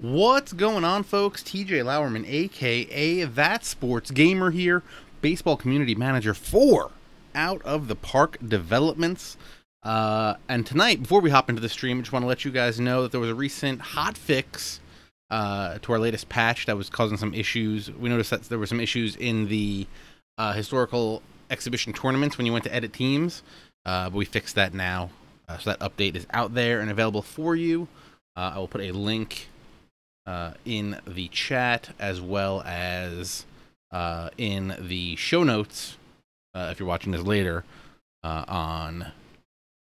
What's going on, folks? TJ Lauerman, aka That Sports Gamer here, baseball community manager for Out of the Park Developments. And tonight, before we hop into the stream, I just want to let you guys know that there was a recent hot fix to our latest patch that was causing some issues. We noticed that there were some issues in the historical exhibition tournaments when you went to edit teams, but we fixed that now. So that update is out there and available for you. I will put a link in the chat, as well as in the show notes, if you're watching this later, on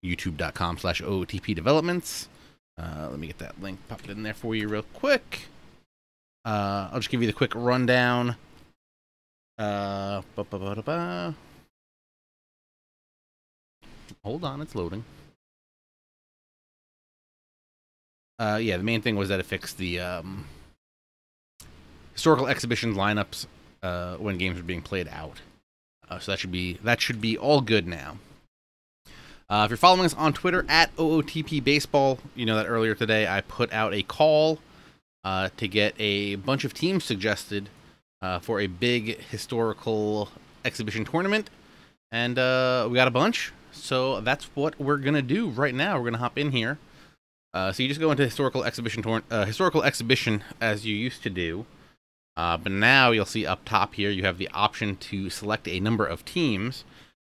youtube.com/OOTP developments. Let me get that link popped in there for you real quick. I'll just give you the quick rundown. Hold on, it's loading. Yeah, the main thing was that it fixed the historical exhibition lineups when games were being played out. So that should be all good now. If you're following us on Twitter at OOTP Baseball, you know that earlier today I put out a call to get a bunch of teams suggested for a big historical exhibition tournament, and we got a bunch. So that's what we're gonna do right now. We're gonna hop in here. So you just go into historical exhibition as you used to do, but now you'll see up top here you have the option to select a number of teams.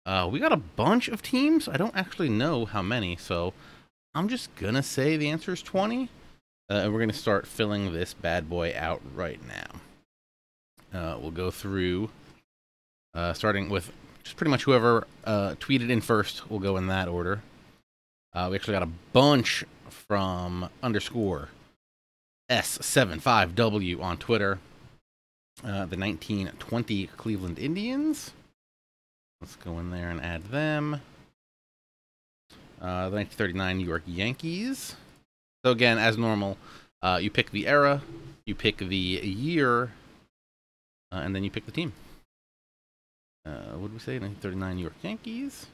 We got a bunch of teams. I don't actually know how many, so I'm just gonna say the answer is 20, and we're gonna start filling this bad boy out right now. We'll go through, starting with just pretty much whoever tweeted in first. We'll go in that order. We actually got a bunch from underscore S75W on Twitter. The 1920 Cleveland Indians. Let's go in there and add them. The 1939 New York Yankees. So again, as normal, you pick the era, you pick the year, and then you pick the team. What did we say? 1939 New York Yankees.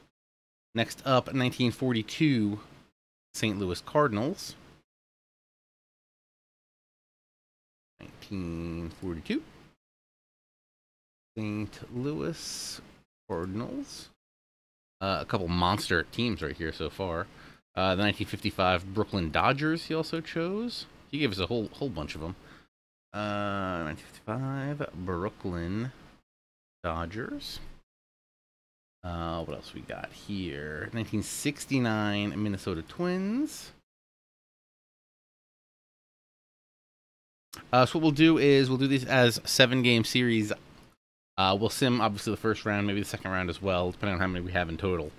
Next up, 1942 St. Louis Cardinals. 1942 St. Louis Cardinals. A couple monster teams right here so far. The 1955 Brooklyn Dodgers he also chose. He gave us a whole bunch of them. 1955 Brooklyn Dodgers. What else we got here? 1969 Minnesota Twins. So what we'll do is we'll do these as 7-game series. We'll sim obviously the first round, maybe the second round as well, depending on how many we have in total.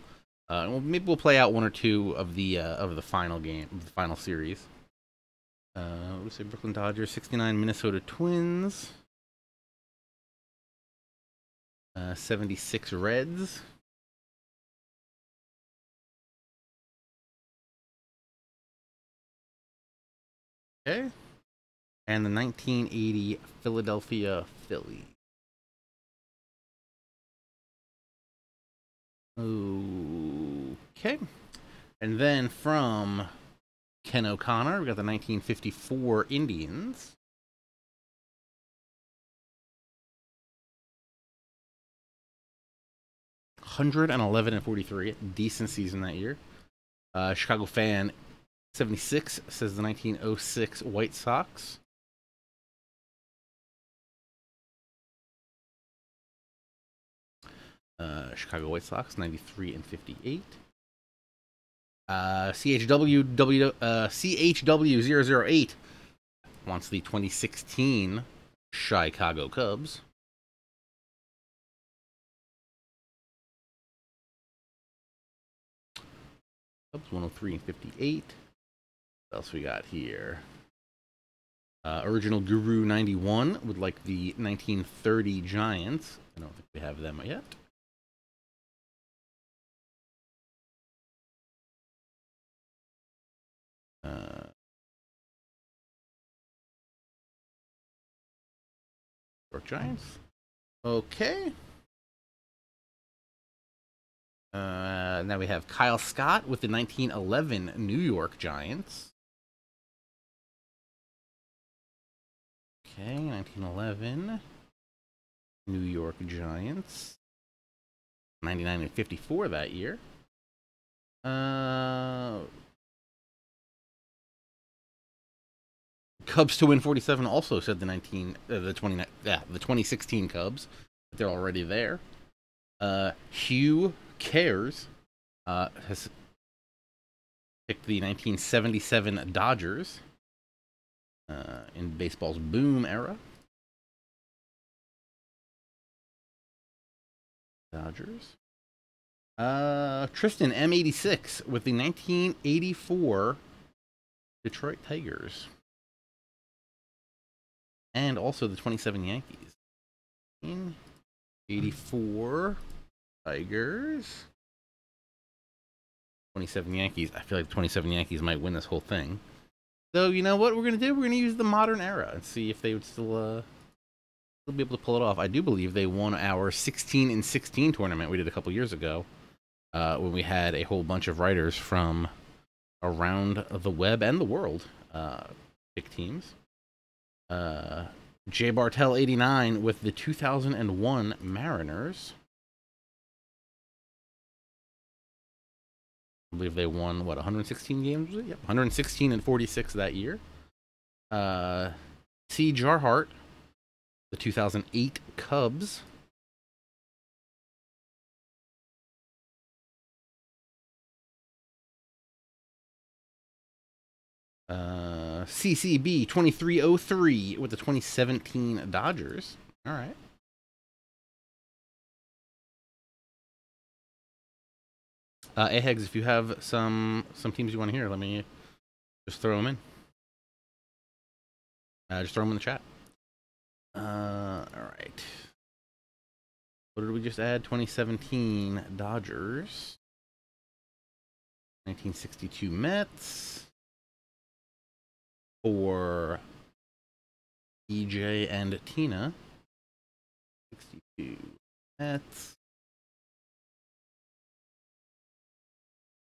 Maybe we'll play out one or two of the final game, of the final series. What do we say? Brooklyn Dodgers, 69 Minnesota Twins, 76 Reds. Okay. And the 1980 Philadelphia Phillies. Okay. And then from Ken O'Connor, we got the 1954 Indians. $111.43. Decent season that year. Chicago fan 76 says the 1906 White Sox. Chicago White Sox 93-58. CHW008 wants the 2016 Chicago Cubs. Cubs 103-58. What else we got here? Original Guru 91 would like the 1930 Giants. I don't think we have them yet. York Giants. Okay. Now we have Kyle Scott with the 1911 New York Giants. Okay, 1911. New York Giants. 99 and 54 that year. Cubs to win 47 also said the 2016 Cubs. They're already there. Hugh Cares has picked the 1977 Dodgers in baseball's boom era. Dodgers. Tristan M86 with the 1984 Detroit Tigers. And also the 27 Yankees. 84 Tigers. 27 Yankees. I feel like the 27 Yankees might win this whole thing. So, you know what we're going to do? We're going to use the modern era and see if they would still be able to pull it off. I do believe they won our 16 and 16 tournament we did a couple years ago when we had a whole bunch of writers from around the web and the world pick teams. J. Bartel 89 with the 2001 Mariners. I believe they won, what, 116 games? Yep, 116 and 46 that year. C. Jarhart, the 2008 Cubs. CCB 2303 with the 2017 Dodgers. All right. Ahegs, if you have some teams you want to hear, let me just throw them in. Just throw them in the chat. All right. What did we just add? 2017 Dodgers. 1962 Mets. For EJ and Tina. 62 Mets.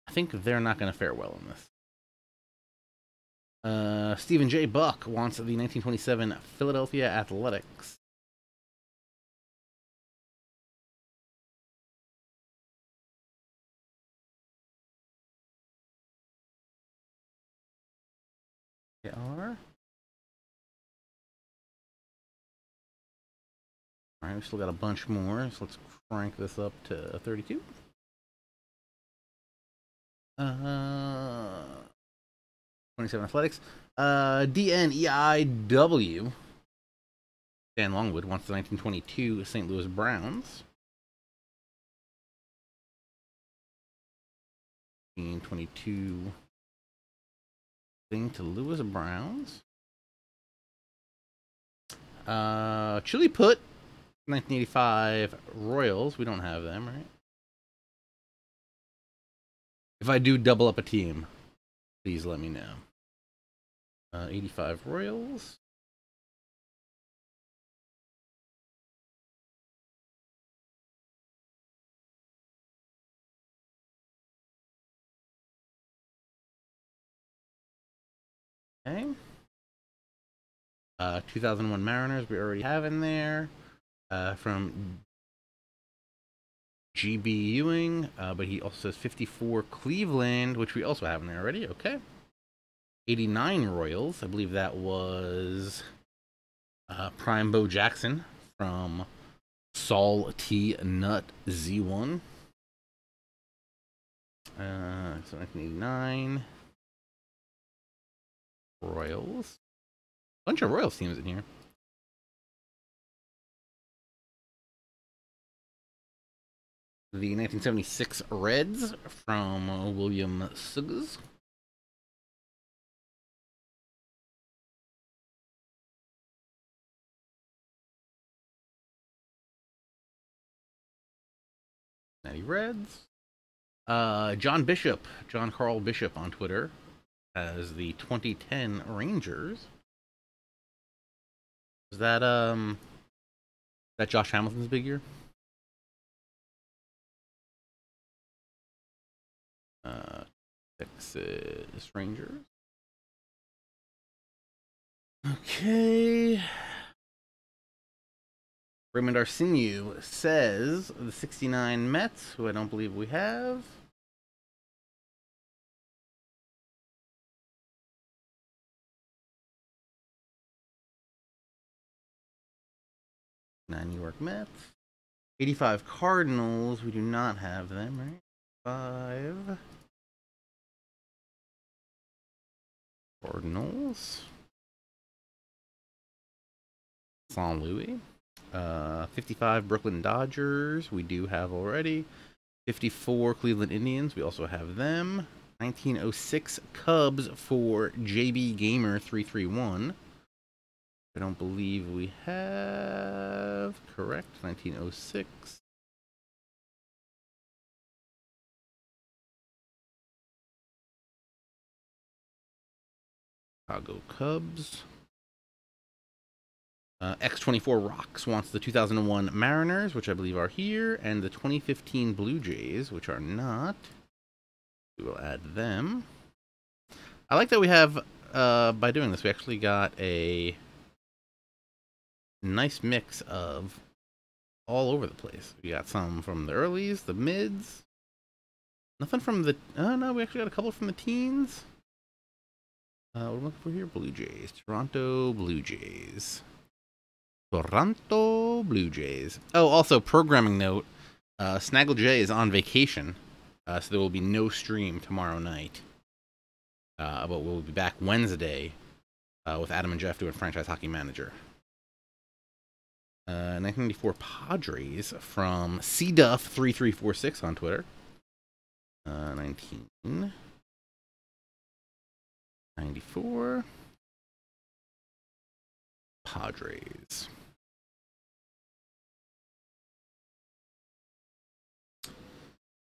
I think they're not going to fare well in this. Stephen J. Buck wants the 1927 Philadelphia Athletics. They are. Alright, we still got a bunch more, so let's crank this up to 32. 27 Athletics. DNEIW. Dan Longwood wants the 1922 St. Louis Browns. 1922 St. Louis Browns. Chili Put. 1985 Royals. We don't have them, right? If I do double up a team, please let me know. 85 Royals. Okay. 2001 Mariners we already have in there. From GB Ewing, but he also says 54 Cleveland, which we also have in there already. Okay. 89 Royals. I believe that was Prime Bo Jackson from Saul T. Nut Z1. So 1989 Royals. Bunch of Royals teams in here. The 1976 Reds from William Suggs. Natty Reds. John Bishop, John Carl Bishop on Twitter, has the 2010 Rangers. Is that Josh Hamilton's big year? Texas Rangers. Okay. Raymond Arsinew says the 69 Mets, who I don't believe we have. New York Mets. 85 Cardinals. We do not have them, right? 5 Cardinals. St. Louis. 55 Brooklyn Dodgers. We do have already. 54 Cleveland Indians. We also have them. 1906 Cubs for JB Gamer 331. I don't believe we have. Correct. 1906. Chicago Cubs. X24 Rocks wants the 2001 Mariners, which I believe are here, and the 2015 Blue Jays, which are not. We will add them. I like that we have, by doing this, we actually got a nice mix of all over the place. We got some from the earlies, the mids. Nothing from the... Oh, no, we actually got a couple from the teens. What am I looking for here? Blue Jays. Toronto Blue Jays. Toronto Blue Jays. Oh, also, programming note. Snaggle J is on vacation, so there will be no stream tomorrow night. But we'll be back Wednesday with Adam and Jeff doing Franchise Hockey Manager. 1994 Padres from CDuff3346 on Twitter. 1994 Padres.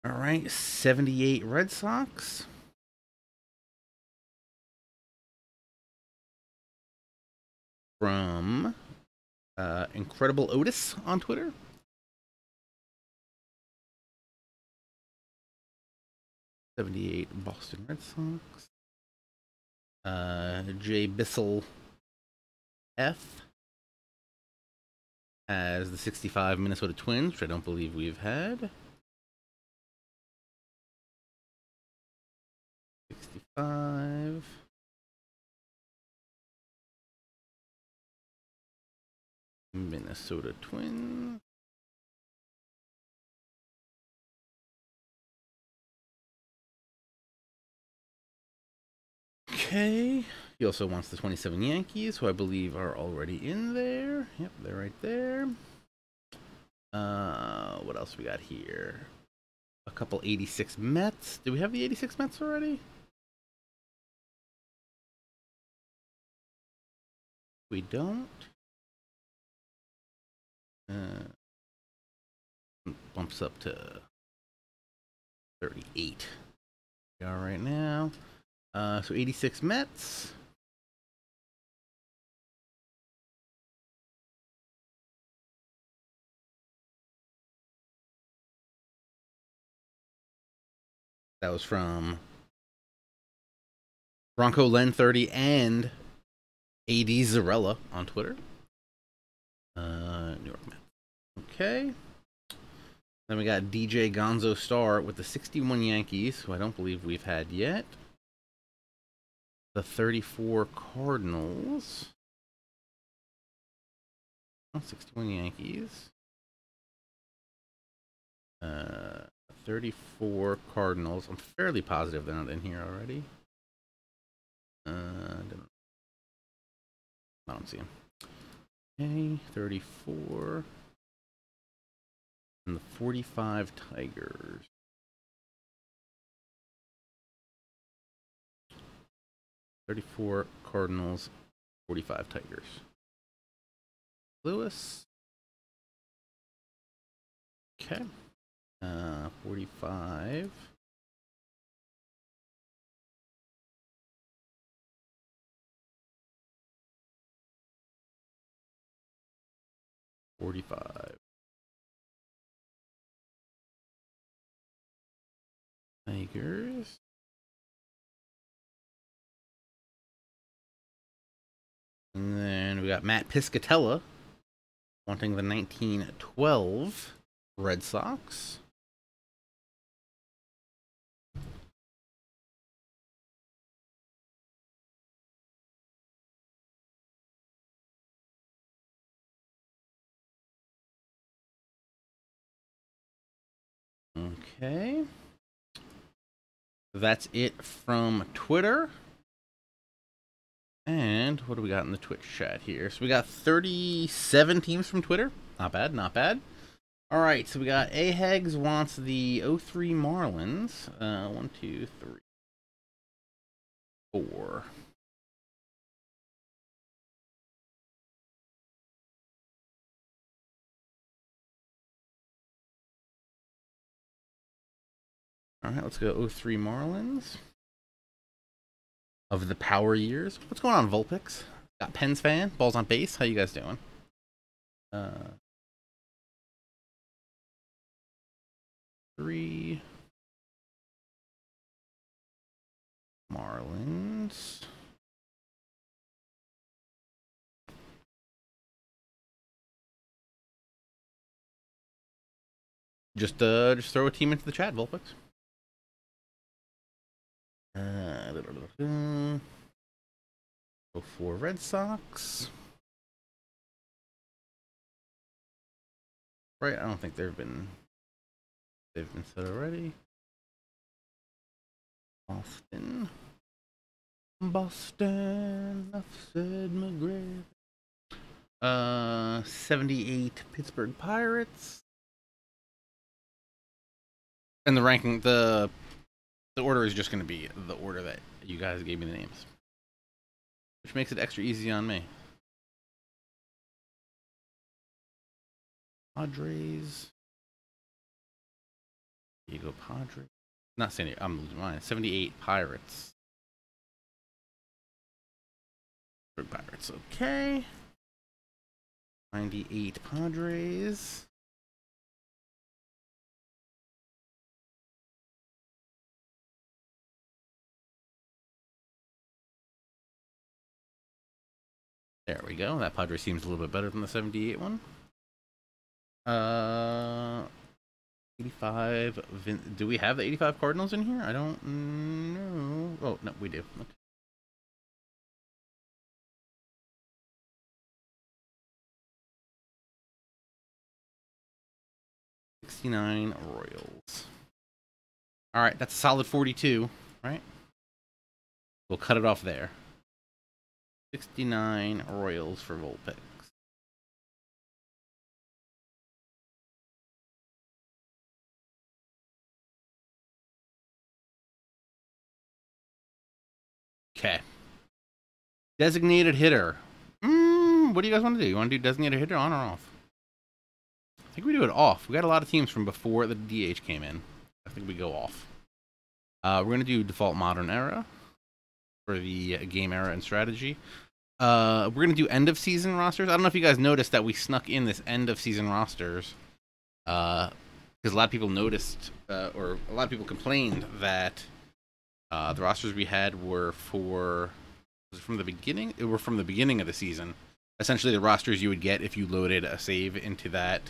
All right, 78 Red Sox. From Incredible Otis on Twitter. '78 Boston Red Sox. Jay Bissell F as the 65 Minnesota Twins, which I don't believe we've had. 65. Minnesota Twins. Okay. He also wants the 27 Yankees, who I believe are already in there. Yep, they're right there. What else we got here? A couple 86 Mets. Do we have the 86 Mets already? We don't. Bumps up to 38. We are right now. So 86 Mets. That was from Bronco Len 30 and AD Zarella on Twitter. New York Mets. Okay. Then we got DJ Gonzo Star with the 61 Yankees, who I don't believe we've had yet. The 34 Cardinals. Oh, 61 Yankees. 34 Cardinals. I'm fairly positive they're not in here already. I don't see them. Okay, 34. And the 45 Tigers. 34 Cardinals, 45 Tigers. Lewis. Okay. 45. Tigers. And then we got Matt Piscatella wanting the 1912 Red Sox. Okay. That's it from Twitter. And what do we got in the Twitch chat here? So we got 37 teams from Twitter. Not bad, not bad. All right, so we got Ahegs wants the 03 Marlins. 1, 2, 3, 4. All right, let's go 03 Marlins. Of the power years. What's going on, Vulpix? Got Pens fan, balls on base. How you guys doing? 3 Marlins. Just throw a team into the chat, Vulpix. 04 Red Sox. Right, I don't think they've been said already. Boston. Enough said McGrath. 78 Pittsburgh Pirates. And the ranking, the order is just going to be the order that you guys gave me the names, which makes it extra easy on me. Padres. Diego Padres. Not saying I'm losing mine. 78 Pirates. Pirates, okay. 98 Padres. There we go. That Padre seems a little bit better than the 78 one. 85. Do we have the 85 Cardinals in here? I don't know. Oh, no, we do. Okay. '69 Royals. All right, that's a solid 42, right? We'll cut it off there. 69 Royals for Vulpix. Okay. Designated hitter. What do you guys want to do? You want to do designated hitter on or off? I think we do it off. We got a lot of teams from before the DH came in. I think we go off. We're going to do default modern era for the game era and strategy. We're going to do end of season rosters. I don't know if you guys noticed that we snuck in this end of season rosters. Because a lot of people noticed, or a lot of people complained that the rosters we had were from the beginning. It were from the beginning of the season. Essentially, the rosters you would get if you loaded a save into that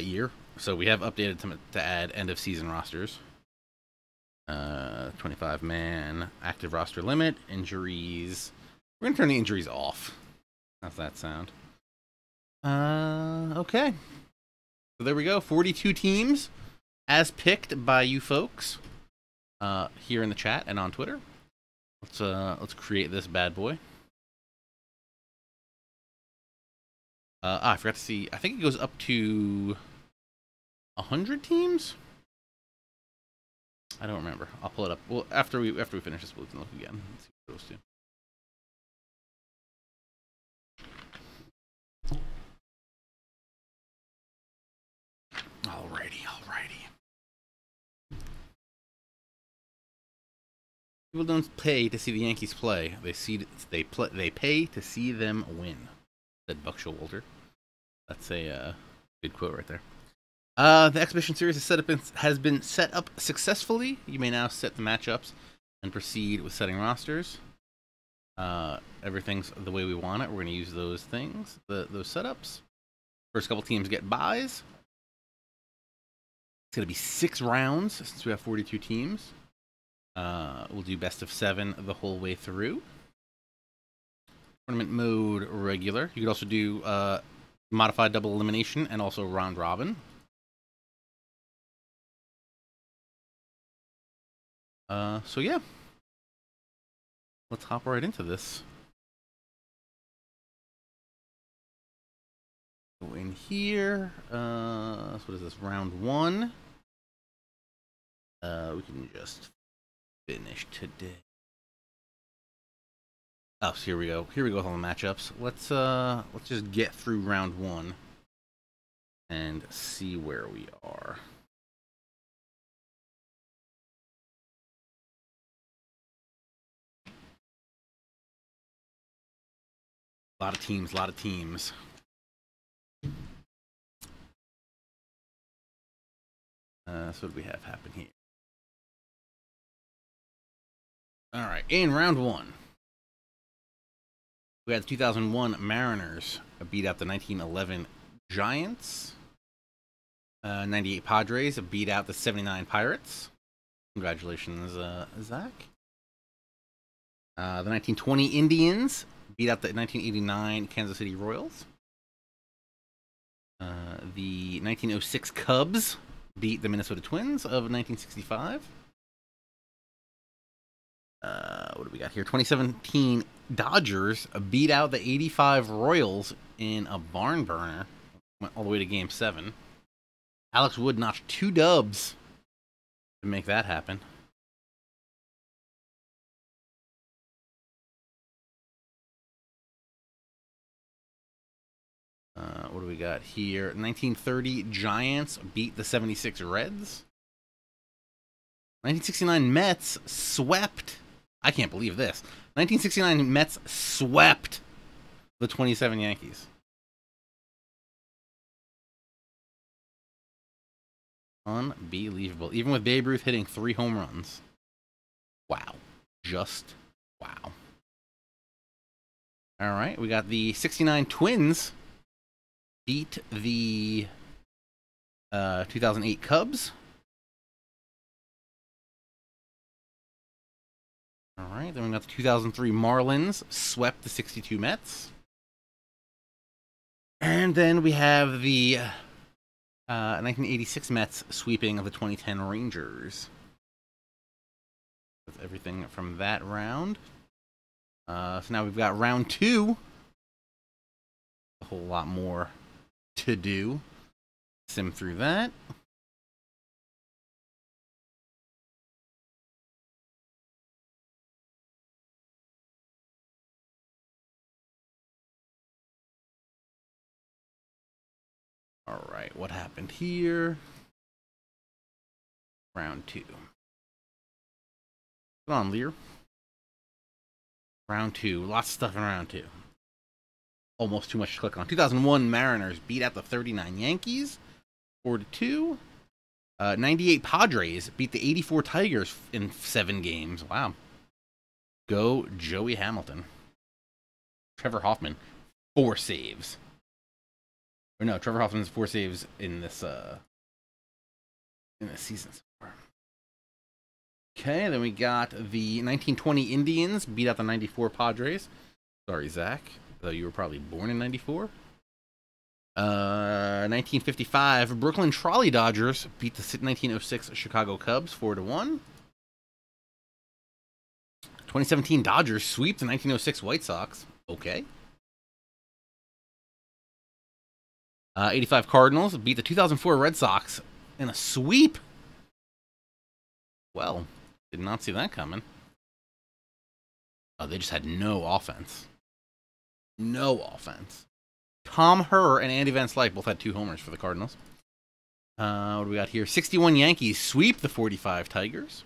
year. So we have updated to add end of season rosters. 25-man active roster limit, injuries. We're gonna turn the injuries off. How's that sound? Okay. So there we go. 42 teams as picked by you folks here in the chat and on Twitter. Let's create this bad boy. I forgot to see. I think it goes up to 100 teams. I don't remember. I'll pull it up. Well, after we finish this, we can look again. Let's see what it goes to. Alrighty. People don't pay to see the Yankees play. They pay to see them win. Said Buck Showalter. That's a good quote right there. The exhibition series has been set up successfully. You may now set the matchups and proceed with setting rosters. Everything's the way we want it. We're going to use those things, those setups. First couple teams get buys. It's going to be 6 rounds since we have 42 teams. We'll do best of 7 the whole way through. Tournament mode regular. You could also do modified double elimination and also round robin. So yeah, let's hop right into this. Go in here. So what is this? Round 1. We can just finish today. Oh, so here we go. Here we go with all the matchups. Let's just get through round 1 and see where we are. A lot of teams, a lot of teams. So what do we have happen here? All right, in round 1, we had the 2001 Mariners beat out the 1911 Giants. 98 Padres beat out the 79 Pirates. Congratulations, Zach. The 1920 Indians beat out the 1989 Kansas City Royals. The 1906 Cubs beat the Minnesota Twins of 1965. What do we got here? 2017 Dodgers beat out the 85 Royals in a barn burner. Went all the way to Game 7. Alex Wood notched 2 dubs to make that happen. What do we got here? 1930 Giants beat the 76 Reds. 1969 Mets swept. I can't believe this. 1969 Mets swept the 27 Yankees. Unbelievable. Even with Babe Ruth hitting 3 home runs. Wow. Just wow. All right. We got the 69 Twins beat the 2008 Cubs. All right, then we got the 2003 Marlins swept the 62 Mets. And then we have the 1986 Mets sweeping of the 2010 Rangers. That's everything from that round. So now we've got round 2. A whole lot more to do. Sim through that. All right, what happened here? Round 2. Come on, Lear. Round 2. Lots of stuff in round 2. Almost too much to click on. 2001 Mariners beat out the 39 Yankees 4-2. 98 Padres beat the 84 Tigers in 7 games. Wow. Go Joey Hamilton. Trevor Hoffman, 4 saves. Or no, Trevor Hoffman's 4 saves in this season so far. Okay, then we got the 1920 Indians beat out the 94 Padres. Sorry, Zach, though you were probably born in 94. 1955 Brooklyn Trolley Dodgers beat the 1906 Chicago Cubs 4-1. 2017 Dodgers sweep the 1906 White Sox. Okay. 85 Cardinals beat the 2004 Red Sox in a sweep. Well, did not see that coming. Oh, they just had no offense. No offense. Tom Herr and Andy Van Slyke both had 2 homers for the Cardinals. What do we got here? 61 Yankees sweep the 45 Tigers.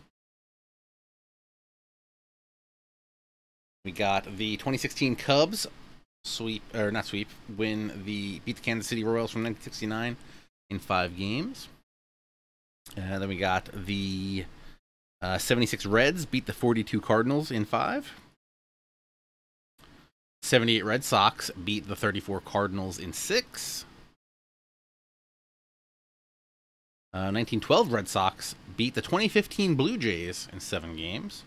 We got the 2016 Cubs beat the Kansas City Royals from 1969 in 5 games. Then we got the 76 Reds beat the 42 Cardinals in 5. 78 Red Sox beat the 34 Cardinals in 6. 1912 Red Sox beat the 2015 Blue Jays in 7 games.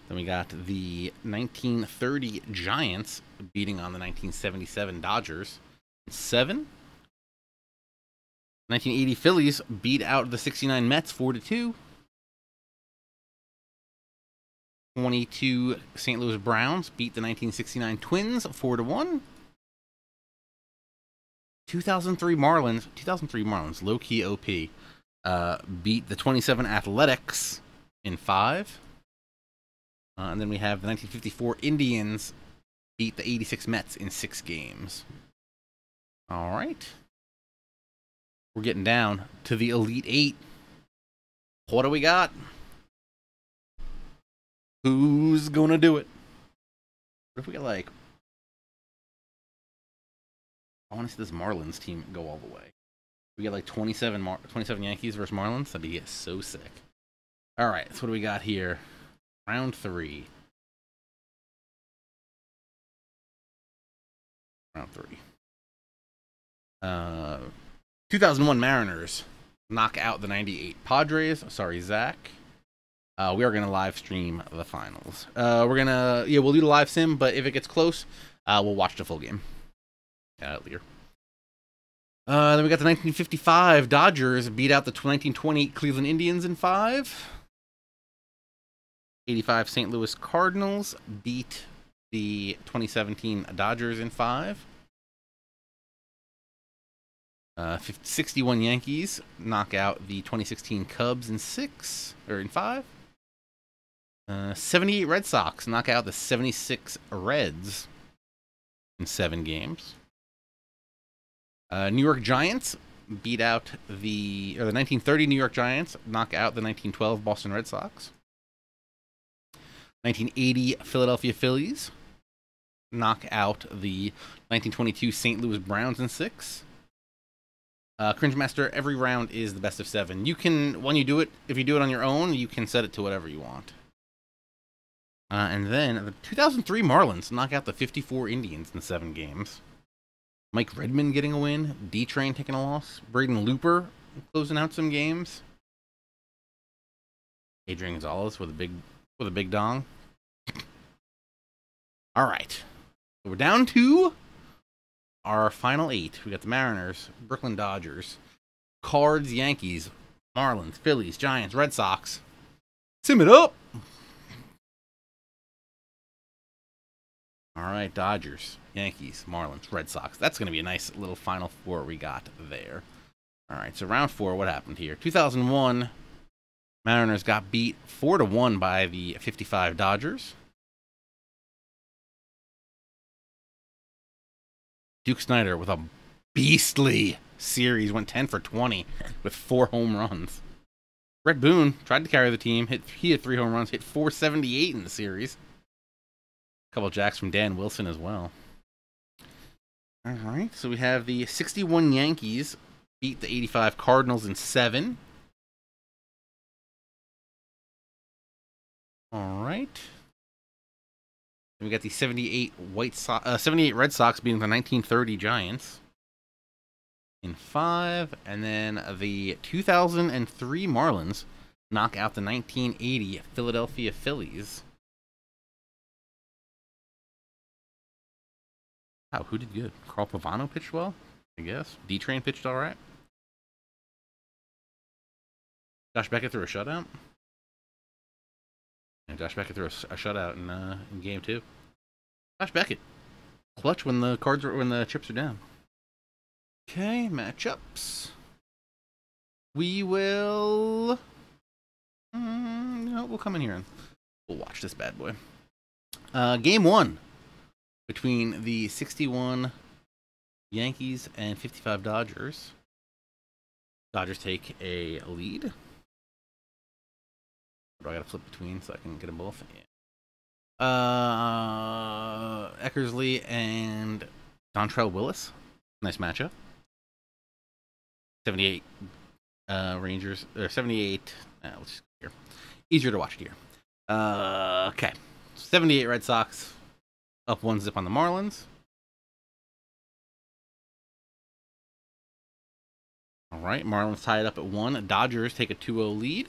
Then we got the 1930 Giants beating on the 1977 Dodgers in 7. 1980 Phillies beat out the 69 Mets 4-2. 22 St. Louis Browns beat the 1969 Twins 4-1. 2003 Marlins, low-key OP, beat the 27 Athletics in 5. And then we have the 1954 Indians beat the 86 Mets in 6 games. All right. We're getting down to the Elite 8. What do we got? Who's going to do it? What if we get like... I want to see this Marlins team go all the way. We get like 27 Yankees versus Marlins. That'd be so sick. All right, so what do we got here? Round 3. Round 3. 2001 Mariners knock out the 98 Padres. Sorry, Zach. We are going to live stream the finals. We'll do the live sim, but if it gets close, we'll watch the full game. Later. Then we got the 1955 Dodgers beat out the 1920 Cleveland Indians in 5. 85 St. Louis Cardinals beat the 2017 Dodgers in 5. 61 Yankees knock out the 2016 Cubs in 5. 78 Red Sox knock out the 76 Reds in 7 games. New York Giants beat out the 1930 New York Giants knock out the 1912 Boston Red Sox. 1980 Philadelphia Phillies knock out the 1922 St. Louis Browns in 6. Cringe Master, every round is the best of 7. You can, when you do it, if you do it on your own, you can set it to whatever you want. And then the 2003 Marlins knock out the 54 Indians in 7 games. Mike Redmond getting a win. D-Train taking a loss. Braden Looper closing out some games. Adrian Gonzalez with a big dong. All right, so we're down to our final 8. We got the Mariners, Brooklyn Dodgers, Cards, Yankees, Marlins, Phillies, Giants, Red Sox. Sim it up. All right, Dodgers, Yankees, Marlins, Red Sox. That's going to be a nice little final 4 we got there. All right, so round 4, what happened here? 2001, Mariners got beat 4-1 by the 55 Dodgers. Duke Snider with a beastly series, went 10 for 20 with 4 home runs. Red Boone tried to carry the team. He hit 3 home runs, hit 478 in the series. Couple jacks from Dan Wilson as well. All right, so we have the 61 Yankees beat the 85 Cardinals in 7. All right. Then we got the 78 Red Sox beating the 1930 Giants in 5, and then the 2003 Marlins knock out the 1980 Philadelphia Phillies. Wow, who did good? Carl Pavano pitched well, I guess. D-Train pitched all right. Josh Beckett threw a shutout. And Josh Beckett threw a shutout in game 2. Josh Beckett, clutch when the chips are down. Okay, matchups. We will. We'll come in here and we'll watch this bad boy. Game 1 between the 61 Yankees and 55 Dodgers. Dodgers take a lead. I gotta flip between so I can get them both. Yeah. Eckersley and Dontrelle Willis. Nice matchup. 78 Rangers, or 78. Let's just go here. Easier to watch it here. Okay. 78 Red Sox, up 1-zip on the Marlins. All right, Marlins tied up at 1. Dodgers take a 2-0 lead.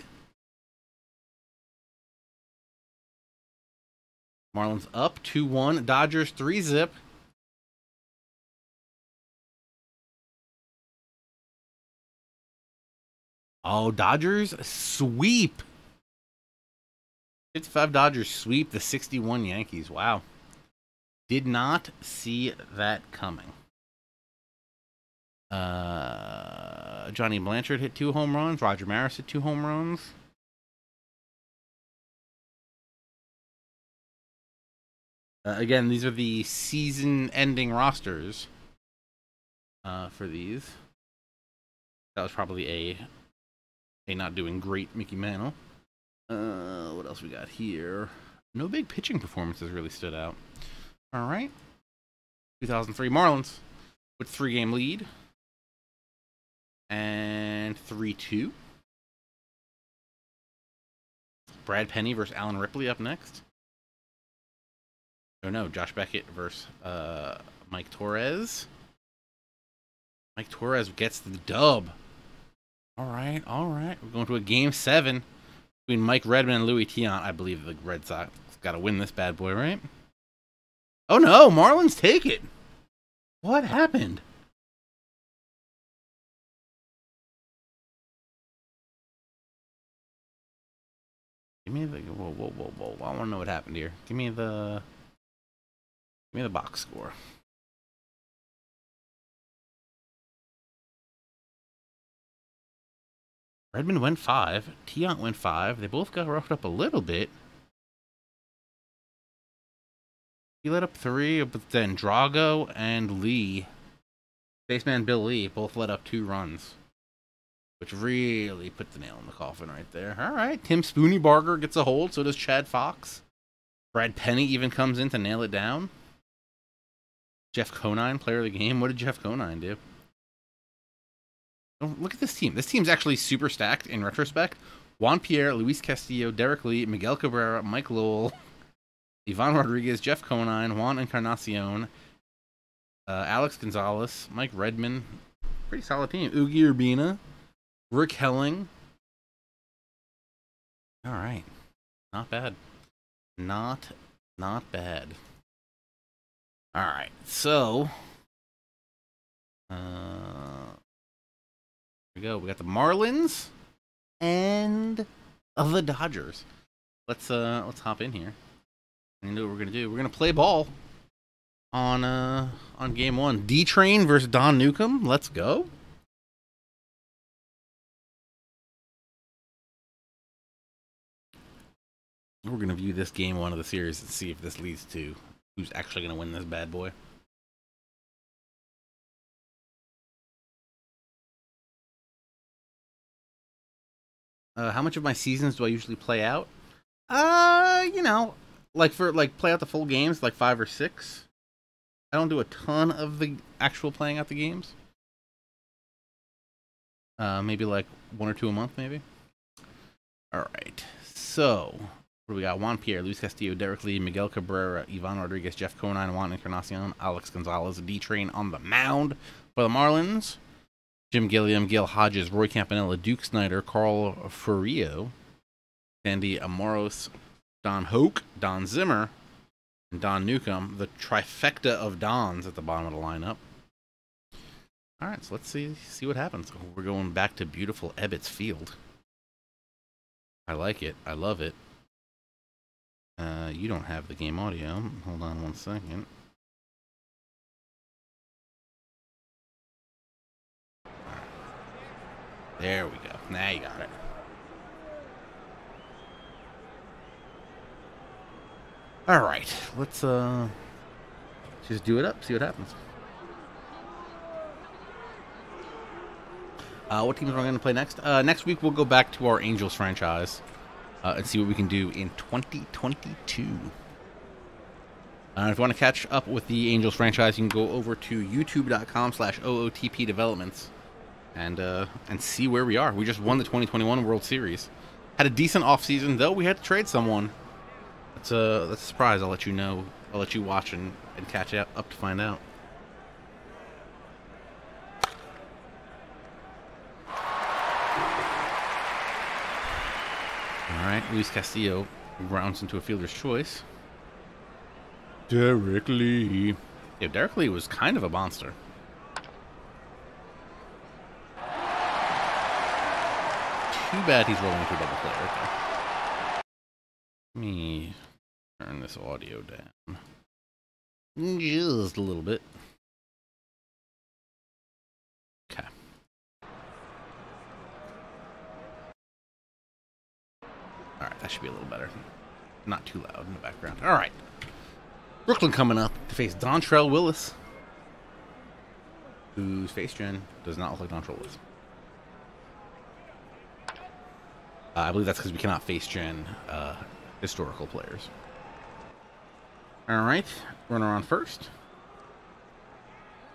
Marlins up 2-1. Dodgers 3-zip. Oh, Dodgers sweep. 55 Dodgers sweep the 61 Yankees. Wow. Did not see that coming. Johnny Blanchard hit 2 home runs. Roger Maris hit 2 home runs. Again, these are the season-ending rosters for these. That was probably a not doing great Mickey Mantle. What else we got here? No big pitching performances really stood out. All right. 2003 Marlins with 3-game lead. And 3-2. Brad Penny versus Alan Ripley up next. Oh no, Josh Beckett versus Mike Torres. Mike Torres gets the dub. All right. We're going to a game 7 between Mike Redmond and Louis Tiant. I believe the Red Sox got to win this bad boy, right? Oh no, Marlins take it. What happened? Give me the whoa. I want to know what happened here. Give me the box score. Redmond went 5. Tiant went 5. They both got roughed up a little bit. He let up 3, but then Drago and Lee, baseman Bill Lee, both let up 2 runs, which really put the nail in the coffin right there. All right, Tim Spoony Barger gets a hold, so does Chad Fox. Brad Penny even comes in to nail it down. Jeff Conine, player of the game. What did Jeff Conine do? Oh, look at this team. This team's actually super stacked in retrospect. Juan Pierre, Luis Castillo, Derek Lee, Miguel Cabrera, Mike Lowell, Ivan Rodriguez, Jeff Conine, Juan Encarnacion, Alex Gonzalez, Mike Redmond. Pretty solid team. Oogie Urbina, Rick Helling. All right. Not bad. Not bad. All right. So, here we go. We got the Marlins and the Dodgers. Let's hop in here. You know what we're gonna do? We're gonna play ball on game 1. D Train versus Don Newcomb. Let's go. We're gonna view this game 1 of the series and see if this leads to who's actually gonna win this bad boy. How much of my seasons do I usually play out? You know, play out the full games, like 5 or 6. I don't do a ton of the actual playing out the games. Maybe like 1 or 2 a month, maybe. All right. So, what do we got? Juan Pierre, Luis Castillo, Derek Lee, Miguel Cabrera, Ivan Rodriguez, Jeff Conine, Juan Encarnacion, Alex Gonzalez, D-Train on the mound for the Marlins. Jim Gilliam, Gil Hodges, Roy Campanella, Duke Snyder, Carl Furio, Sandy Amoros, Don Hoke, Don Zimmer, and Don Newcomb, the trifecta of Dons at the bottom of the lineup. All right, so let's see what happens. We're going back to beautiful Ebbets Field. I like it. I love it. You don't have the game audio. Hold on 1 second. There we go. Now you got it. All right, let's just do it up. See what happens. What teams are we going to play next? Next week we'll go back to our Angels franchise and see what we can do in 2022. If you want to catch up with the Angels franchise, you can go over to youtube.com/OOTP developments and see where we are. We just won the 2021 World Series. Had a decent offseason, though we had to trade someone. That's a surprise. I'll let you know. I'll let you watch and catch up to find out. All right, Luis Castillo grounds into a fielder's choice. Derek Lee. Yeah, Derek Lee was kind of a monster. Too bad he's rolling into a double play right there. Let me turn this audio down just a little bit. Okay. Alright, that should be a little better. Not too loud in the background. Alright. Brooklyn coming up to face Dontrell Willis, whose face gen does not look like Dontrell Willis. I believe that's because we cannot face gen historical players. Alright, runner on first.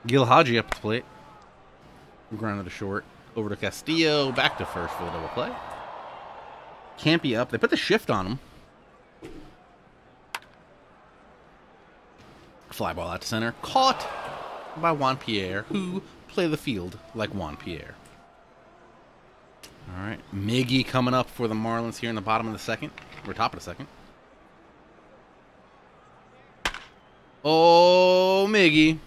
Gil Hadji up to the plate. Grounded to short. Over to Castillo. Back to first for the double play. Campy up. They put the shift on him. Fly ball out to center. Caught by Juan Pierre, who play the field like Juan Pierre. All right. Miggy coming up for the Marlins here in the bottom of the second. Or top of the second. Oh, Miggy.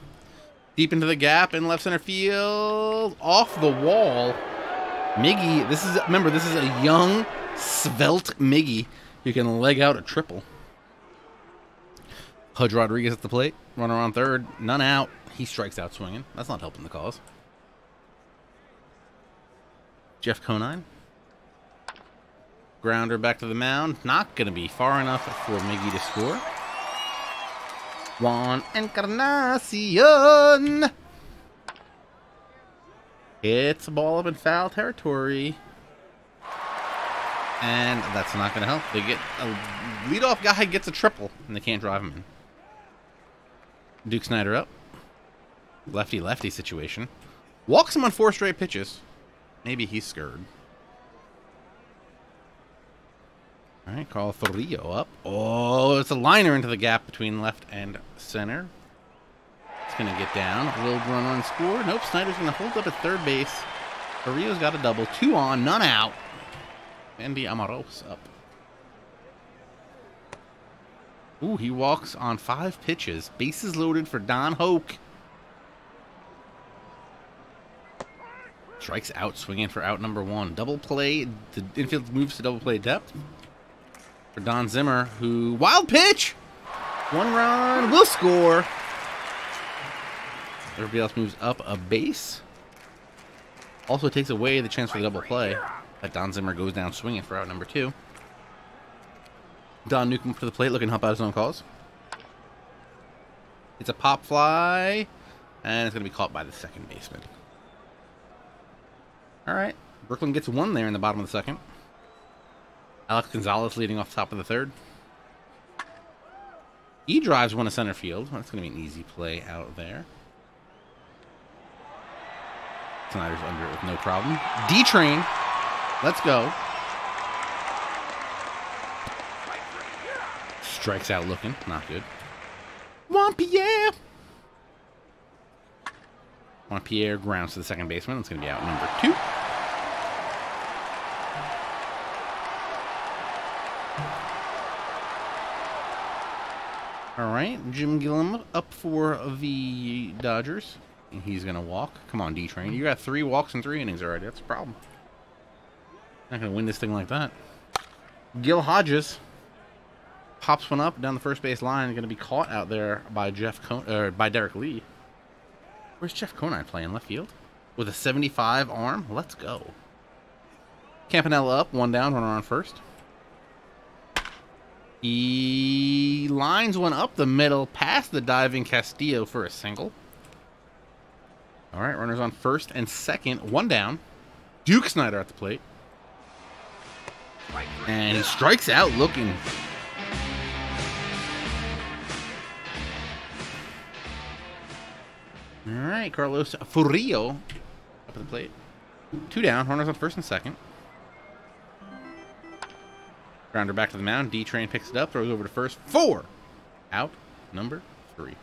Deep into the gap in left center field. Off the wall. Miggy, remember, this is a young, svelte Miggy who can leg out a triple. Pudge Rodriguez at the plate. Runner on third. None out. He strikes out swinging. That's not helping the cause. Jeff Conine. Grounder back to the mound. Not going to be far enough for Miggy to score. Juan Encarnacion. It's a ball up in foul territory. And that's not going to help. They get a leadoff guy gets a triple, and they can't drive him in. Duke Snider up. Lefty-lefty situation. Walks him on 4 straight pitches. Maybe he's scared. All right, Carl Thorrillo up. Oh, it's a liner into the gap between left and center. It's going to get down. Will run on score. Nope, Snyder's going to hold up at third base. Thorrillo's got a double. 2 on, none out. Andy Amaros up. Ooh, he walks on 5 pitches. Bases loaded for Don Hoke. Strikes out, swinging for out number 1. Double play. The infield moves to double play depth for Don Zimmer, who... Wild pitch! 1 run. Will score. Everybody else moves up a base. Also takes away the chance for the double play. But Don Zimmer goes down swinging for out number 2. Don Newcomb to the plate, looking to help out his own cause. It's a pop fly, and it's going to be caught by the second baseman. All right, Brooklyn gets 1 there in the bottom of the second. Alex Gonzalez leading off the top of the third. He drives 1 to center field. That's going to be an easy play out there. Snyder's under it with no problem. D-Train, let's go. Strikes out looking. Not good. Juan Pierre. Juan Pierre grounds to the second baseman. It's going to be out number 2. All right. Jim Gillum up for the Dodgers. And he's going to walk. Come on, D-Train. You got 3 walks in 3 innings already. That's a problem. Not going to win this thing like that. Gil Hodges pops one up down the first base line. Going to be caught out there by by Derek Lee. Where's Jeff Conine playing? Left field? With a 75 arm? Let's go. Campanella up, 1 down, runner on first. He lines one up the middle, past the diving Castillo for a single. All right, runners on first and second, 1 down. Duke Snider at the plate. And he strikes out looking. All right, Carlos Furillo up at the plate. 2 down, runners on first and second. Grounder back to the mound. D-Train picks it up, throws over to first. 4. Out. Number 3.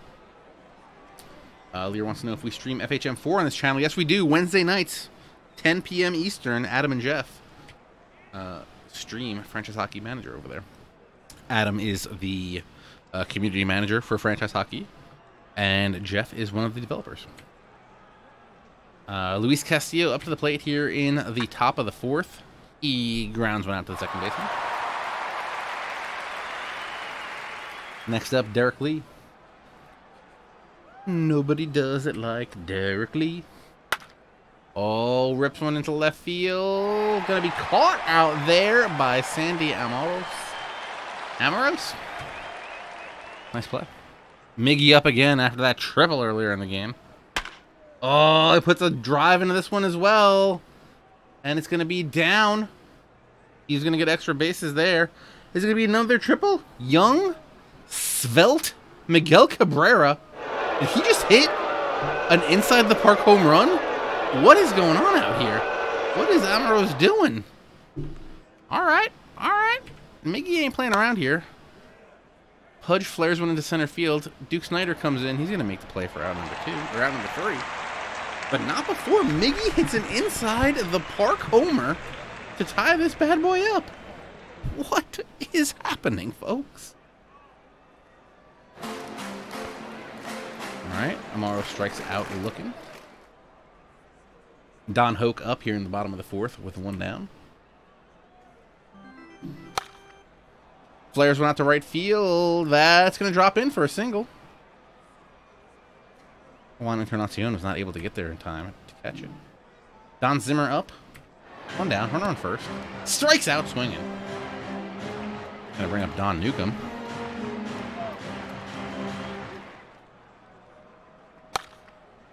Lear wants to know if we stream FHM4 on this channel. Yes, we do. Wednesday nights, 10 p.m. Eastern. Adam and Jeff stream Franchise Hockey Manager over there. Adam is the community manager for Franchise Hockey, and Jeff is one of the developers. Luis Castillo up to the plate here in the top of the 4th. He grounds one out to the second baseman. Next up, Derek Lee. Nobody does it like Derek Lee. Oh, rips one into left field. Gonna be caught out there by Sandy Amoros. Amoros? Nice play. Miggy up again after that triple earlier in the game. Oh, he puts a drive into this one as well. And it's gonna be down. He's gonna get extra bases there. Is it gonna be another triple? Young, svelte, Miguel Cabrera. Did he just hit an inside the park home run? What is going on out here? What is Amoros doing? All right. Miggy ain't playing around here. Pudge flares one into center field. Duke Snyder comes in. He's going to make the play for out number 2, or out number 3. But not before Miggy hits an inside the park homer to tie this bad boy up. What is happening, folks? All right, Amaro strikes out looking. Don Hoke up here in the bottom of the 4th with 1 down. Flares went out to right field. That's going to drop in for a single. Juan Encarnacion was not able to get there in time to catch it. Don Zimmer up. 1 down. Runner on first. Strikes out swinging. Going to bring up Don Newcomb.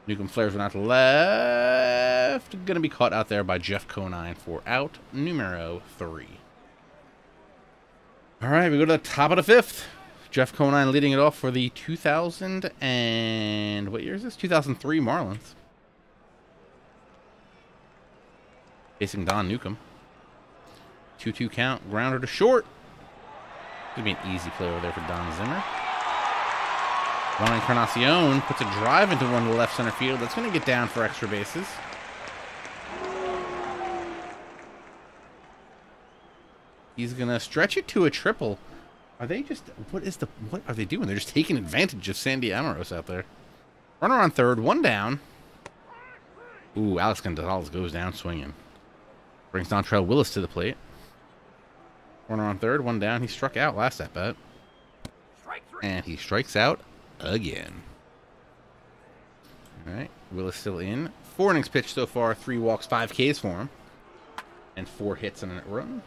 Newcomb flares one out to left. Going to be caught out there by Jeff Conine for out numero 3. All right, we go to the top of the 5th. Jeff Conine leading it off for the 2000 and... what year is this? 2003 Marlins. Facing Don Newcomb. 2-2 count. Grounder to short. Going to be an easy play over there for Don Zimmer. Juan Encarnacion puts a drive into one to left center field. That's going to get down for extra bases. He's going to stretch it to a triple. Are they just... what are they doing? They're just taking advantage of Sandy Amoros out there. Runner on third. 1 down. Ooh, Alex Gonzalez goes down swinging. Brings Dontrell Willis to the plate. Runner on third. 1 down. He struck out last at bat. And he strikes out again. All right. Willis still in. 4 innings pitched so far. 3 walks, 5 Ks for him. And 4 hits and a run.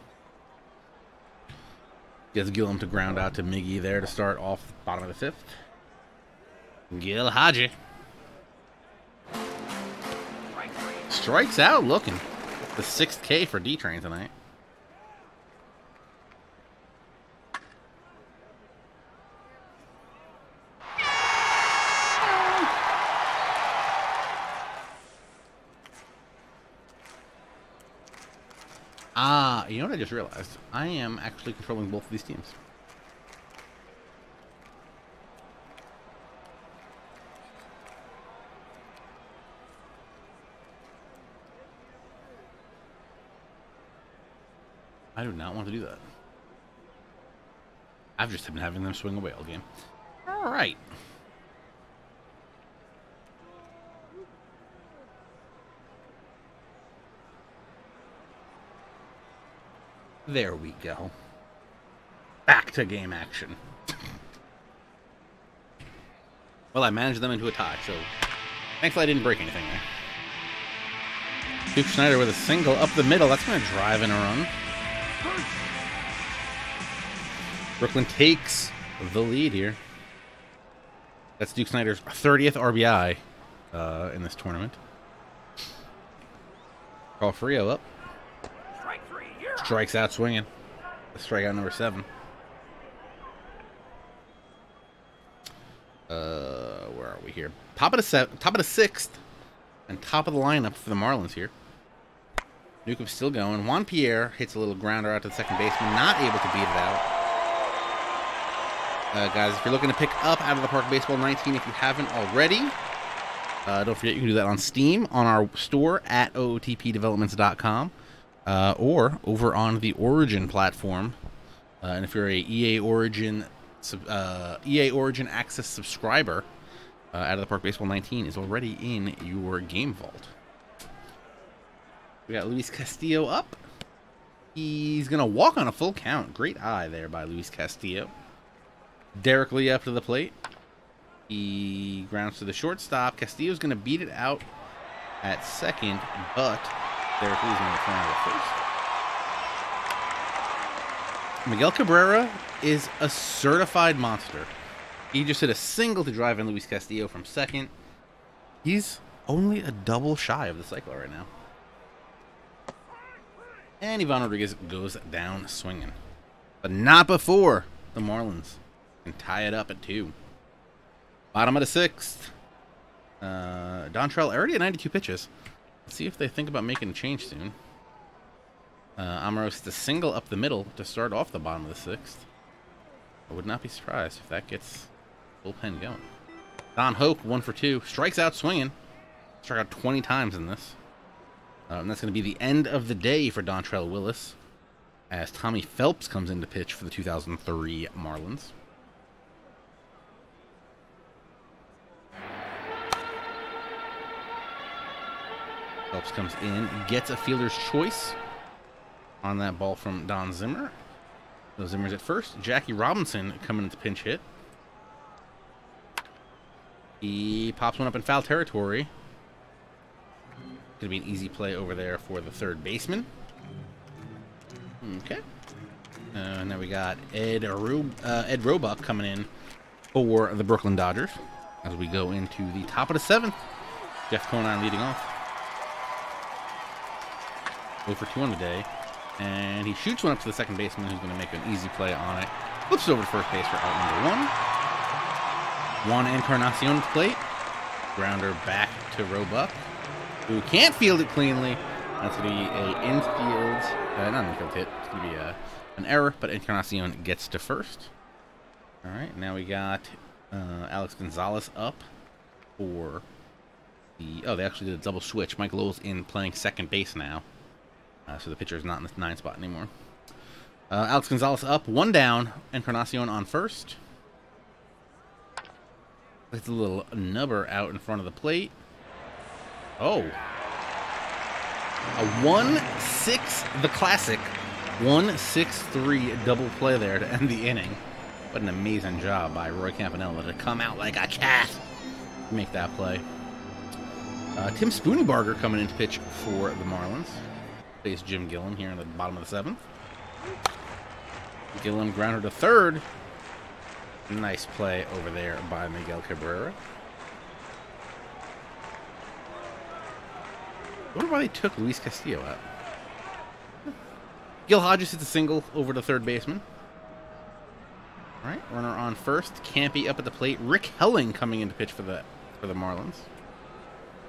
Gets Gillum to ground out to Miggy there to start off bottom of the 5th. Gil Haji. Strikes out looking. The 6th K for D-Train tonight. You know what I just realized? I am actually controlling both of these teams. I do not want to do that. I've just been having them swing away all game. All right. There we go. Back to game action. Well, I managed them into a tie, so thankfully I didn't break anything there. Duke Snyder with a single up the middle. That's going to drive in a run. Brooklyn takes the lead here. That's Duke Snyder's 30th RBI in this tournament. Carl Frio up. Strikes out swinging. Strikeout number 7. Where are we here? Top of the 6th, and top of the lineup for the Marlins here. Newcomb's still going. Juan Pierre hits a little grounder out to the second baseman, not able to beat it out. Guys, if you're looking to pick up Out of the Park Baseball 19, if you haven't already, don't forget you can do that on Steam, on our store at ootpdevelopments.com, or over on the Origin platform. And if you're a EA Origin Access subscriber, Out of the Park Baseball 19 is already in your game vault. We got Luis Castillo up. He's going to walk on a full count. Great eye there by Luis Castillo. Derek Lee up to the plate. He grounds to the shortstop. Castillo's going to beat it out at second, but Derek Lee's going to turn out at first. Miguel Cabrera is a certified monster. He just hit a single to drive in Luis Castillo from second. He's only a double shy of the cycle right now. And Ivan Rodriguez goes down swinging. But not before the Marlins can tie it up at 2. Bottom of the 6th. Dontrell already at 92 pitches. Let's see if they think about making a change soon. Amaros the single up the middle to start off the bottom of the 6th. I would not be surprised if that gets bullpen going. Don Hope, 1 for 2. Strikes out swinging. Struck out 20 times in this. And that's going to be the end of the day for Dontrell Willis, as Tommy Phelps comes in to pitch for the 2003 Marlins. Phelps comes in, gets a fielder's choice on that ball from Don Zimmer. So Zimmer's at first. Jackie Robinson coming into pinch hit. He pops one up in foul territory. Going to be an easy play over there for the third baseman. Okay. And then we got Ed Roebuck coming in for the Brooklyn Dodgers as we go into the top of the 7th. Jeff Conine leading off. 0 for 2 on the day. And he shoots one up to the second baseman, who's going to make an easy play on it. Flips it over to first base for out number 1. Juan Encarnacion at the plate. Grounder back to Roebuck, who can't field it cleanly. That's going to be an infield, not an infield hit. It's going to be an error, but Encarnacion gets to first. All right, now we got Alex Gonzalez up for the... Oh, they actually did a double switch. Mike Lowell's in playing second base now. So the pitcher is not in the 9 spot anymore. Alex Gonzalez up, 1 down. Encarnacion on first. It's a little nubber out in front of the plate. Oh. A 1-6, the classic 1-6-3 double play there to end the inning. What an amazing job by Roy Campanella to come out like a cat to make that play. Tim Spooneybarger coming in to pitch for the Marlins. Face Jim Gillen here in the bottom of the 7th. Gillen grounded to third. Nice play over there by Miguel Cabrera. I wonder why they took Luis Castillo out. Gil Hodges hits a single over to third baseman. All right, runner on first. Campy up at the plate. Rick Helling coming in to pitch for the Marlins.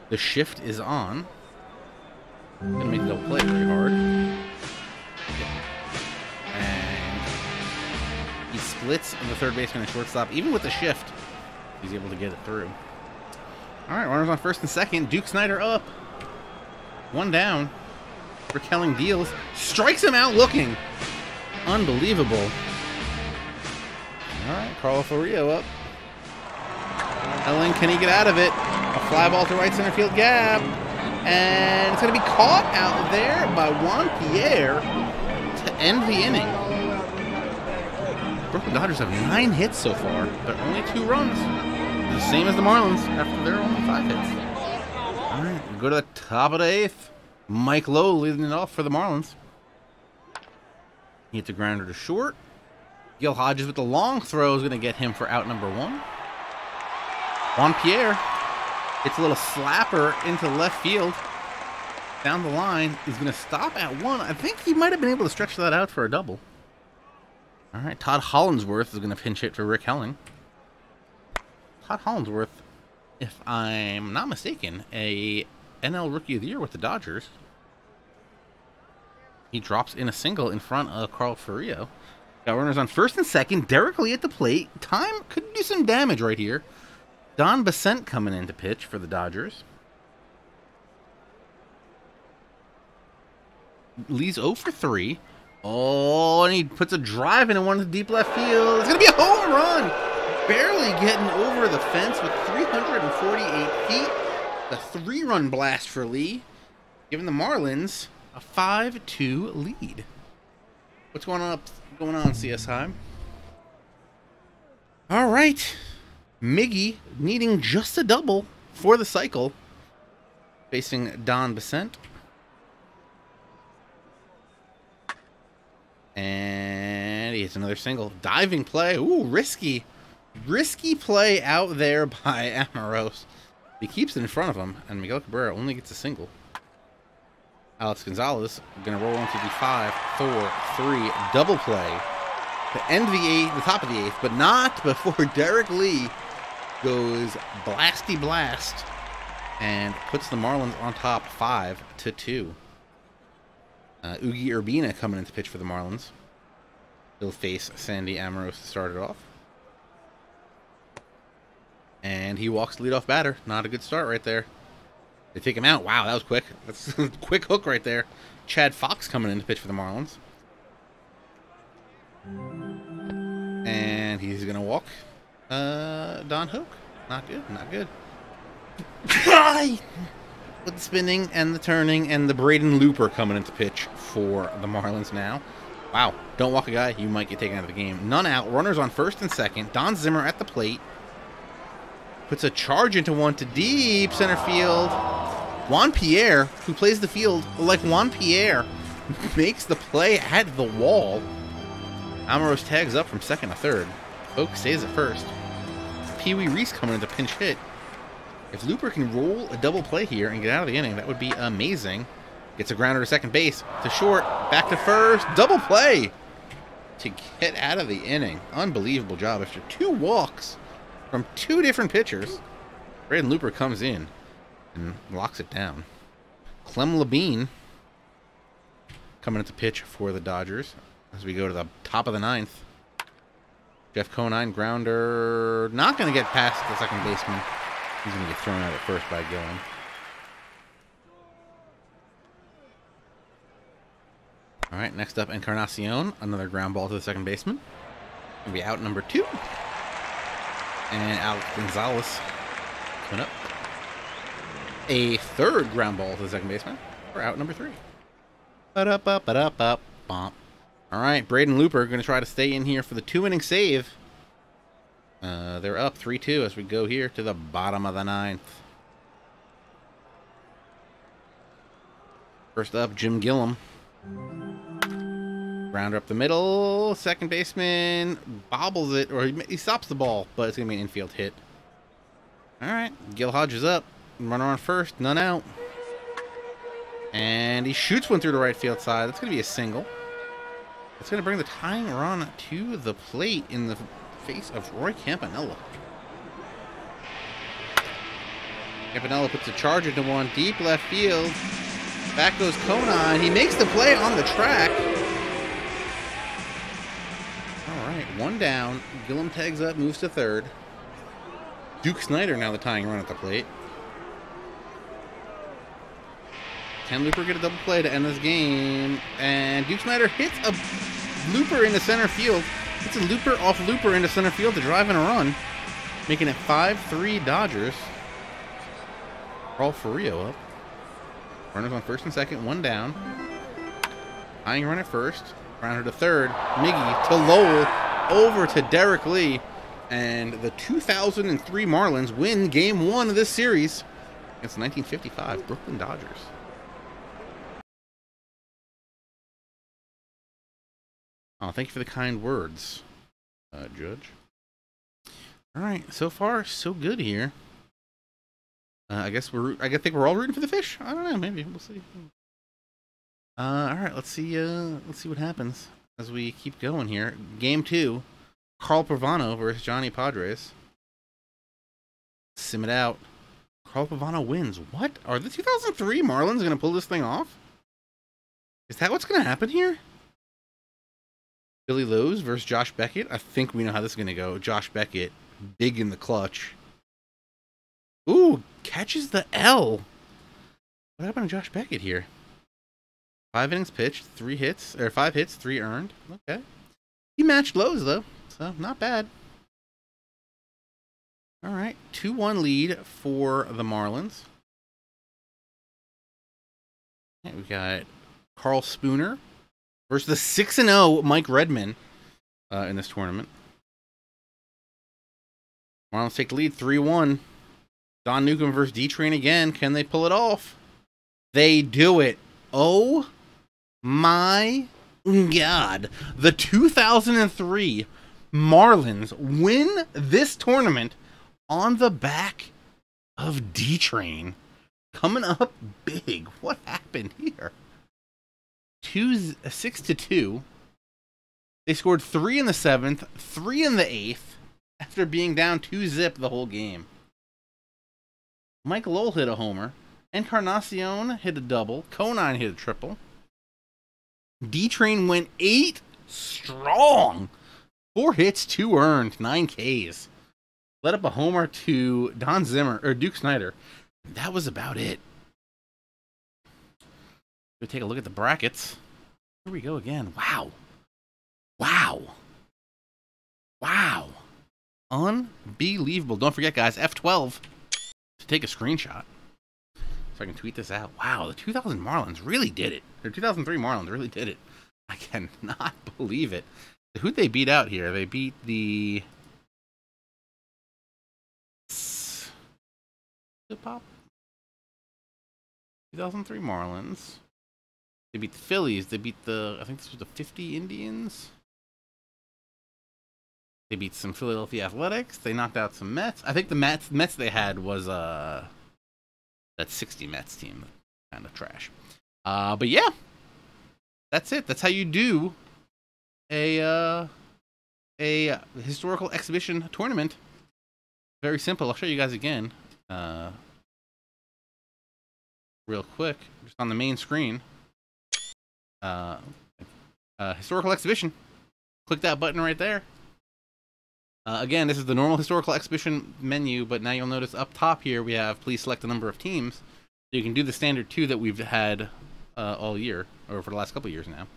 The shift is on. Gonna make the play very hard. And he splits the third baseman and shortstop. Even with the shift, he's able to get it through. All right, runners on first and second. Duke Snyder up. 1 down. Rick Helling deals. Strikes him out looking. Unbelievable. All right, Carlo Florio up. Helling, can he get out of it? A fly ball to right center field gap. And it's going to be caught out there by Juan Pierre to end the inning. Brooklyn Dodgers have 9 hits so far, but only 2 runs. The same as the Marlins after their only 5 hits. All right, we go to the top of the 8th. Mike Lowe leading it off for the Marlins. He hits a grounder to short. Gil Hodges with the long throw is going to get him for out number 1. Juan Pierre hits a little slapper into left field. Down the line, he's going to stop at 1. I think he might have been able to stretch that out for a double. All right, Todd Hollinsworth is going to pinch hit for Rick Helling. Todd Hollinsworth, if I'm not mistaken, a NL Rookie of the Year with the Dodgers. He drops in a single in front of Carl Ferrillo. Got runners on first and second. Derek Lee at the plate. Time could do some damage right here. Don Basent coming in to pitch for the Dodgers. Lee's 0 for 3. Oh, and he puts a drive into one to deep left field. It's going to be a home run. Barely getting over the fence with 348 feet. The 3-run blast for Lee, giving the Marlins a 5-2 lead. What's going on, CSI? All right. Miggy needing just a double for the cycle. Facing Don Basent. And he hits another single. Diving play. Ooh, risky. Risky play out there by Amoros. He keeps it in front of him, and Miguel Cabrera only gets a single. Alex Gonzalez going to roll into the 5-4-3 double play to end the top of the 8th, but not before Derek Lee goes blasty blast and puts the Marlins on top 5-2. Ugi Urbina coming in to pitch for the Marlins. He'll face Sandy Amoros to start it off. And he walks the leadoff batter. Not a good start right there. They take him out. Wow, that was quick. That's a quick hook right there. Chad Fox coming in to pitch for the Marlins. And he's going to walk Don Hook. Not good, not good. With the spinning and the turning and the Braden Looper coming into pitch for the Marlins now. Wow, don't walk a guy, you might get taken out of the game. None out, runners on first and second. Don Zimmer at the plate. Puts a charge into one to deep center field. Juan Pierre, who plays the field like Juan Pierre, makes the play at the wall. Amoros tags up from second to third. Oak stays at first. Pee Wee Reese coming in to pinch hit. If Looper can roll a double play here and get out of the inning, that would be amazing. Gets a grounder to second base, to short, back to first, double play to get out of the inning. Unbelievable job after 2 walks from 2 different pitchers. Braden Looper comes in and locks it down. Clem Labine coming into pitch for the Dodgers as we go to the top of the 9th. Jeff Conine, grounder, not going to get past the second baseman. He's going to get thrown out at first by Gillen. All right, next up, Encarnacion. Another ground ball to the second baseman. Going to be out number 2. And Alex Gonzalez coming up. A third ground ball to the second baseman for out number 3. Ba-da-ba-ba-da-ba-bump. All right, Braden Looper going to try to stay in here for the 2-inning save. They're up 3-2 as we go here to the bottom of the 9th. First up, Jim Gillum. Grounder up the middle. Second baseman bobbles it, or he stops the ball, but it's going to be an infield hit. All right, Gil Hodge is up. Runner on first, none out. And he shoots one through the right field side. That's going to be a single. It's going to bring the tying run to the plate in the face of Roy Campanella. Campanella puts a charge into one, deep left field. Back goes Conine. He makes the play on the track. All right, 1 down. Gillum tags up, moves to third. Duke Snyder now the tying run at the plate. Can Looper get a double play to end this game? And Duke Snyder hits a Looper into center field. It's a Looper off Looper into center field to drive in a run. Making it 5-3 Dodgers. Carl Ferrillo up. Runners on first and second, 1 down. Tying run at first. Grounder to third. Miggy to Lowell. Over to Derek Lee. And the 2003 Marlins win Game 1 of this series against the 1955 Brooklyn Dodgers. Oh, thank you for the kind words, Judge. All right, so far so good here. I think we're all rooting for the fish. I don't know, maybe we'll see. All right, let's see what happens as we keep going here. Game 2, Carl Pavano versus Johnny Padres. Sim it out. Carl Pavano wins. What? Are the 2003 Marlins going to pull this thing off? Is that what's going to happen here? Billy Lowe's versus Josh Beckett. I think we know how this is going to go. Josh Beckett, big in the clutch. Ooh, catches the L. What happened to Josh Beckett here? 5 innings pitched, 3 hits, or 5 hits, 3 earned. Okay. He matched Lowe's, though, so not bad. All right, 2-1 lead for the Marlins. Okay, we got Carl Spooner versus the 6-0 Mike Redman in this tournament. Marlins take the lead 3-1. Don Newcomb versus D-Train again. Can they pull it off? They do it. Oh my God. The 2003 Marlins win this tournament on the back of D-Train. Coming up big. What happened here? 6-2. They scored 3 in the 7th, 3 in the 8th, after being down 2-0 the whole game. Mike Lowell hit a homer. Encarnacion hit a double. Conine hit a triple. D-Train went 8 strong. 4 hits, 2 earned, 9 Ks. Led up a homer to Don Zimmer, or Duke Snyder. That was about it. We'll take a look at the brackets. Here we go again. Wow. Wow. Wow. Unbelievable. Don't forget, guys, F12 to take a screenshot. So I can tweet this out. Wow, the 2000 Marlins really did it. Or 2003 Marlins really did it. I cannot believe it. Who'd they beat out here? They beat the... Pop? 2003 Marlins. They beat the Phillies. They beat the... I think this was the 50 Indians. They beat some Philadelphia Athletics. They knocked out some Mets. I think the Mets they had was that 60 Mets team. Kind of trash. But yeah. That's it. That's how you do a historical exhibition tournament. Very simple. I'll show you guys again. Real quick. Just on the main screen. Historical exhibition. Click that button right there. Again, this is the normal historical exhibition menu, but now you'll notice up top here we have please select the number of teams. So you can do the standard 2 that we've had all year, or for the last couple of years now.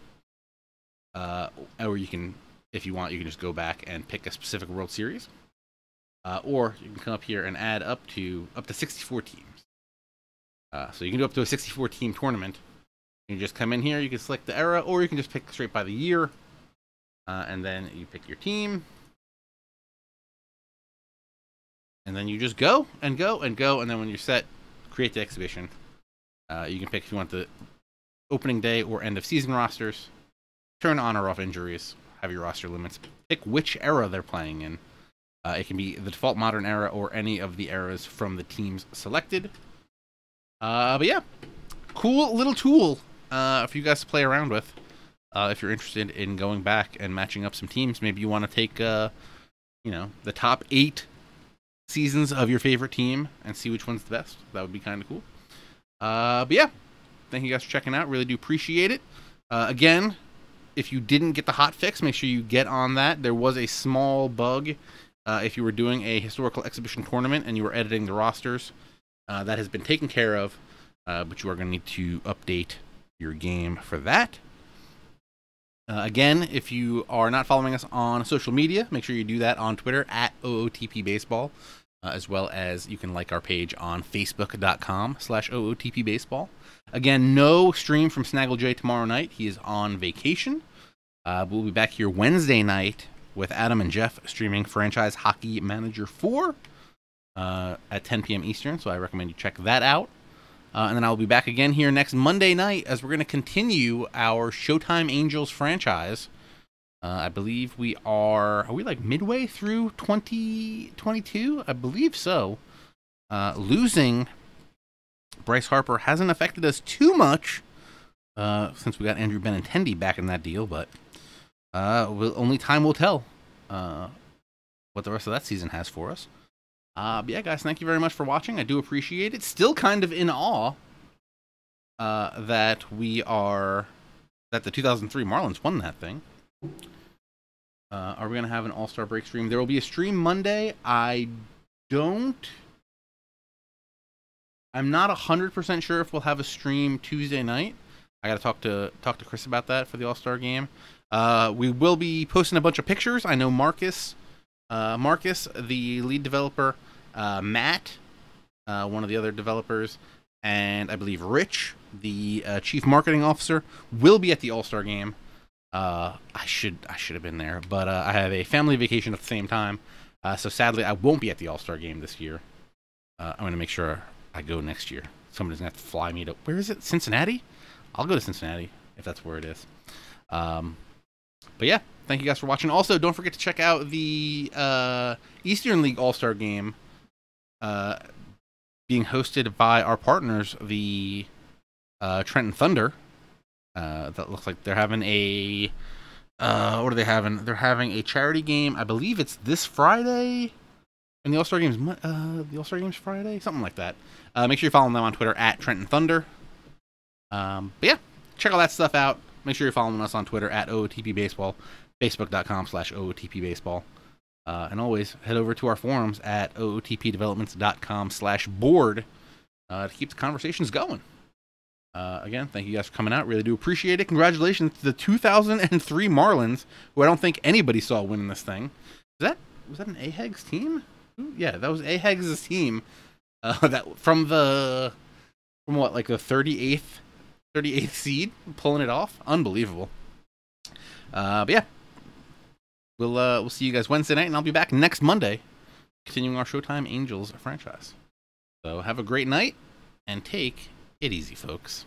Or you can, if you want, you can just go back and pick a specific World Series. Or you can come up here and add up to 64 teams. So you can do up to a 64 team tournament. You can just come in here, you can select the era, or you can just pick straight by the year. And then you pick your team. And then you just go and go and go, and then when you're set, create the exhibition. You can pick if you want the opening day or end of season rosters, turn on or off injuries, have your roster limits, pick which era they're playing in. It can be the default modern era or any of the eras from the teams selected. But yeah, cool little tool for you guys to play around with. If you're interested in going back and matching up some teams, maybe you want to take, the top 8 seasons of your favorite team and see which one's the best. That would be kind of cool. But yeah, thank you guys for checking out. Really do appreciate it. Again, if you didn't get the hot fix, make sure you get on that. There was a small bug if you were doing a historical exhibition tournament and you were editing the rosters. That has been taken care of, but you are going to need to update your game for that. Again, if you are not following us on social media, make sure you do that on Twitter at OOTP Baseball, as well as you can like our page on Facebook.com/OOTP Baseball. Again, no stream from Snaggle J tomorrow night. He is on vacation. We'll be back here Wednesday night with Adam and Jeff streaming Franchise Hockey Manager 4 at 10 p.m. Eastern, so I recommend you check that out. And then I'll be back again here next Monday night as we're going to continue our Showtime Angels franchise. I believe we are we like midway through 2022? I believe so. Losing Bryce Harper hasn't affected us too much since we got Andrew Benintendi back in that deal, but only time will tell what the rest of that season has for us. But yeah, guys, thank you very much for watching. I do appreciate it. Still kind of in awe that we are that the 2003 Marlins won that thing. Are we gonna have an All-Star break stream? There will be a stream Monday. I'm not 100% sure if we'll have a stream Tuesday night. I gotta talk to Chris about that for the All-Star game. We will be posting a bunch of pictures. I know Marcus, the lead developer, Matt, one of the other developers, and I believe Rich, the chief marketing officer, will be at the All-Star game. I should have been there, but I have a family vacation at the same time, so sadly I won't be at the All-Star game this year. I'm gonna make sure I go next year. Somebody's gonna have to fly me to, where is it? Cincinnati? I'll go to Cincinnati if that's where it is. But yeah, thank you guys for watching. Also, don't forget to check out the Eastern League All-Star game being hosted by our partners, the Trenton Thunder. That looks like they're having a what are they having? They're having a charity game. I believe it's this Friday. And the All-Star Game's Friday, something like that. Make sure you follow them on Twitter at Trenton Thunder. But yeah, check all that stuff out. Make sure you're following us on Twitter at OOTP Baseball, Facebook.com/OOTP Baseball. And always head over to our forums at OOTPdevelopments.com/board to keep the conversations going. Again, thank you guys for coming out. Really do appreciate it. Congratulations to the 2003 Marlins, who I don't think anybody saw winning this thing. Was that an AHEG's team? Yeah, that was AHEG's team. That from what, like the 38th seed, pulling it off. Unbelievable. But yeah, we'll see you guys Wednesday night, and I'll be back next Monday, continuing our Showtime Angels franchise. So have a great night, and take it easy, folks.